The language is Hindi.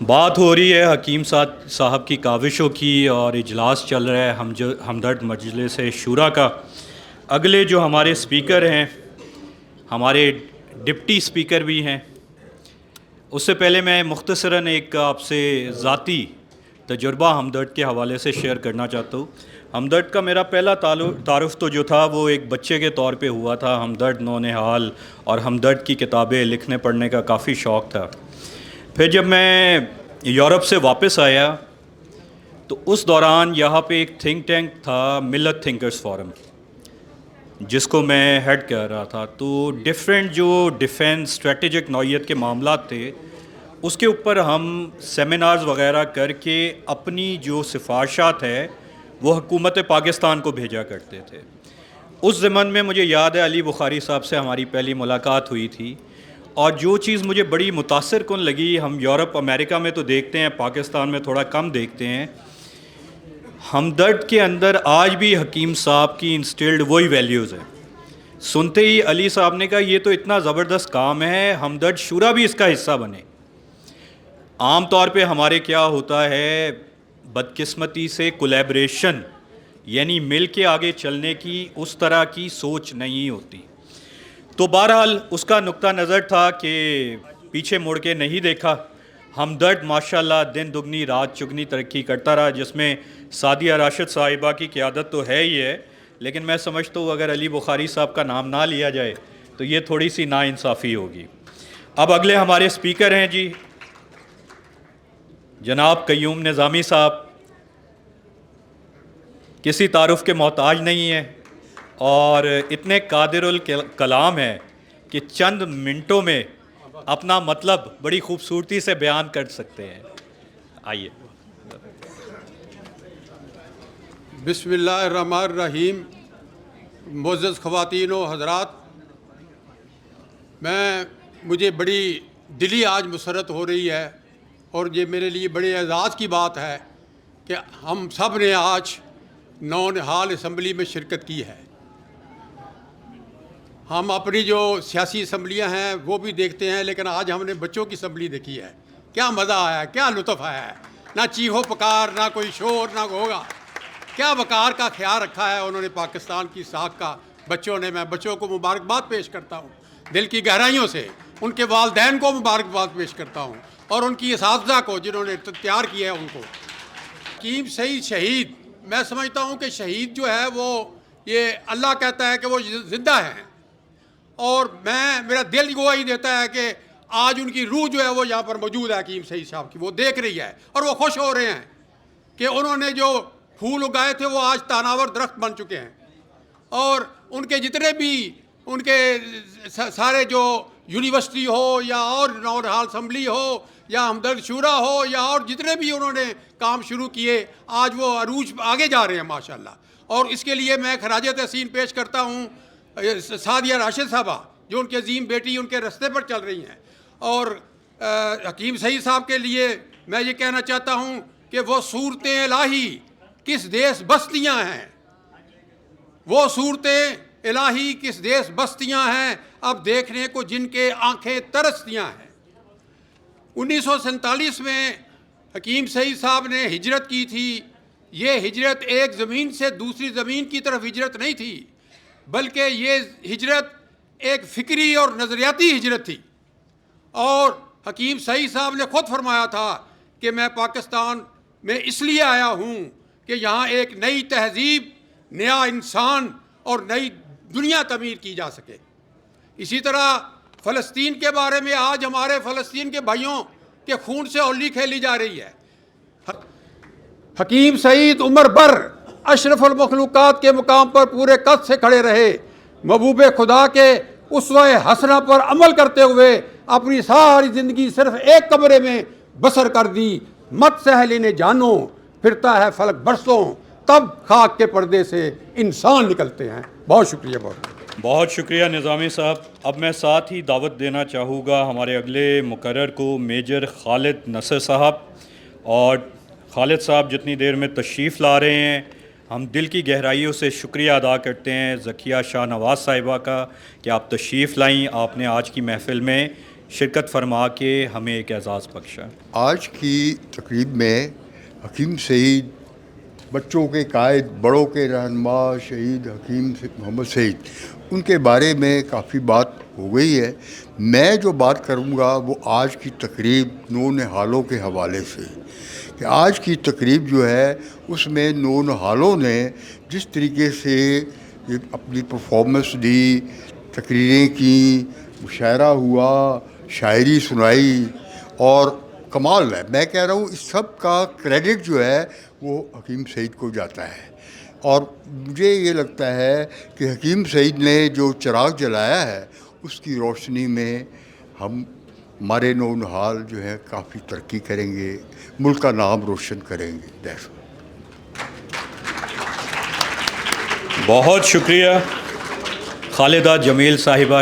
बात हो रही है हकीम साहब की काविशों की और इजलास चल रहा है हमदर्द मजलिस शूरा का। अगले जो हमारे स्पीकर हैं, हमारे डिप्टी स्पीकर भी हैं। उससे पहले मैं मुख्तसरन एक आपसे ज़ाती तजुर्बा हमदर्द के हवाले से शेयर करना चाहता हूँ। हमदर्द का मेरा पहला तारुफ़ तो जो था वो एक बच्चे के तौर पे हुआ था। हमदर्द नौनिहाल और हमदर्द की किताबें लिखने पढ़ने का काफ़ी शौक़ था। फिर जब मैं यूरोप से वापस आया तो उस दौरान यहाँ पे एक थिंक टैंक था, मिलत थिंकर्स फोरम, जिसको मैं हेड कर रहा था। तो डिफरेंट जो डिफेंस स्ट्रेटेजिक नौइयत के मामला थे उसके ऊपर हम सेमिनार्स वगैरह करके अपनी जो सिफारशात है वो हुकूमत पाकिस्तान को भेजा करते थे। उस ज़मन में मुझे याद है अली बुखारी साहब से हमारी पहली मुलाकात हुई थी, और जो चीज़ मुझे बड़ी मुतासिर कुन लगी, हम यूरोप अमेरिका में तो देखते हैं, पाकिस्तान में थोड़ा कम देखते हैं, हमदर्द के अंदर आज भी हकीम साहब की इंस्टिल्ड वही वैल्यूज़ हैं। सुनते ही अली साहब ने कहा ये तो इतना ज़बरदस्त काम है, हमदर्द शूरा भी इसका हिस्सा बने। आम तौर पे हमारे क्या होता है, बदकिस्मती से कोलैबोरेशन यानी मिल के आगे चलने की उस तरह की सोच नहीं होती। तो बहरहाल उसका नुक्ता नज़र था कि पीछे मुड़ के नहीं देखा। हमदर्द माशाल्लाह दिन दुगनी रात चुगनी तरक्की करता रहा, जिसमें सादिया राशिद साहिबा की क़यादत तो है ही है, लेकिन मैं समझता हूँ अगर अली बुखारी साहब का नाम ना लिया जाए तो ये थोड़ी सी नाइंसाफ़ी होगी। अब अगले हमारे स्पीकर हैं जी जनाब क़य्यूम निज़ामी साहब। किसी तारुफ़ के मोहताज नहीं है और इतने कादिरुल कलाम है कि चंद मिनटों में अपना मतलब बड़ी खूबसूरती से बयान कर सकते हैं। आइए। बिस्मिल्लाहिर्रहमानिर्रहीम। मुअज़्ज़ज़ ख़वातीन व हज़रात, मुझे बड़ी दिली आज मुसरत हो रही है और ये मेरे लिए बड़े एज़ाज़ की बात है कि हम सब ने आज नौनिहाल असम्बली में शिरकत की है। हम अपनी जो सियासी असम्बलियाँ हैं वो भी देखते हैं, लेकिन आज हमने बच्चों की असम्बली देखी है। क्या मज़ा आया, क्या लुत्फ़ आया है। ना चीहो पकार, ना कोई शोर, ना होगा। क्या वक़ार का ख्याल रखा है उन्होंने पाकिस्तान की साख का बच्चों ने। मैं बच्चों को मुबारकबाद पेश करता हूँ दिल की गहराइयों से। उनके वालदैन को मुबारकबाद पेश करता हूँ और उनकी इसातिज़ा को जिन्होंने तैयार किया है उनको। हकीम सईद शहीद, मैं समझता हूँ कि शहीद जो है वो ये अल्लाह कहता है कि वो ज़िंदा हैं, और मेरा दिल गवाही देता है कि आज उनकी रूह जो है वो यहाँ पर मौजूद है हकीम सईद साहब की। वो देख रही है और वो खुश हो रहे हैं कि उन्होंने जो फूल उगाए थे वो आज तानावर दरख्त बन चुके हैं। और उनके जितने भी उनके सारे जो यूनिवर्सिटी हो या और नौनिहाल असम्बली हो या हमदर्द शूरा हो या और जितने भी उन्होंने काम शुरू किए, आज वो अरूज आगे जा रहे हैं माशाल्लाह। और इसके लिए मैं खराज तहसीन पेश करता हूँ सादिया राशिद साहबा, जो उनकी अजीम बेटी उनके रास्ते पर चल रही हैं। और हकीम सईद साहब के लिए मैं ये कहना चाहता हूँ कि वो सूरतें इलाही किस देश बस्तियाँ हैं, वो सूरतें इलाही किस देश बस्तियाँ हैं, अब देखने को जिनके आंखें तरसतियाँ हैं। 1947 में हकीम सईद साहब ने हिजरत की थी। ये हिजरत एक ज़मीन से दूसरी ज़मीन की तरफ हिजरत नहीं थी, बल्कि ये हिजरत एक फ़िक्री और नज़रियाती हिजरत थी। और हकीम सईद साहब ने ख़ुद फरमाया था कि मैं पाकिस्तान में इसलिए आया हूँ कि यहाँ एक नई तहज़ीब, नया इंसान और नई दुनिया तमीर की जा सके। इसी तरह फ़लस्तीन के बारे में आज हमारे फ़लस्तीन के भाइयों के खून से होली खेली जा रही है। हकीम सईद उम्र भर अशरफुल मखलूक़ात के मुकाम पर पूरे कद से खड़े रहे। महबूब खुदा के उसवा हसना पर अमल करते हुए अपनी सारी ज़िंदगी सिर्फ एक कमरे में बसर कर दी। मत सहली ने जानो, फिरता है फलक बरसों, तब खाक के पर्दे से इंसान निकलते हैं। बहुत शुक्रिया। बहुत शुक्रिया निज़ामी साहब। अब मैं साथ ही दावत देना चाहूँगा हमारे अगले मुकर्रर को, मेजर खालिद नसर साहब। और खालिद साहब जितनी देर में तशरीफ़ ला रहे हैं, हम दिल की गहराइयों से शुक्रिया अदा करते हैं ज़किया शाह नवाज़ साहिबा का कि आप तशरीफ़ लाईं, आपने आज की महफ़िल में शिरकत फरमा के हमें एक एजाज़ बख्शा। आज की तकरीब में हकीम सईद, बच्चों के कायद, बड़ों के रहनुमा शहीद हकीम मोहम्मद सईद, उनके बारे में काफ़ी बात हो गई है। मैं जो बात करूँगा वो आज की तकरीब नौनिहालों के हवाले से, कि आज की तकरीब जो है उसमें नौनिहालों ने जिस तरीके से अपनी परफॉर्मेंस दी, तकरीरें की, मुशायरा हुआ, शायरी सुनाई, और कमाल है। मैं कह रहा हूँ इस सब का क्रेडिट जो है वो हकीम सईद को जाता है। और मुझे ये लगता है कि हकीम सईद ने जो चिराग जलाया है उसकी रोशनी में हमारे नौनिहाल जो है काफ़ी तरक्की करेंगे, मुल्क का नाम रोशन करेंगे। दैट्स बहुत शुक्रिया खालिदा जमील साहिबा।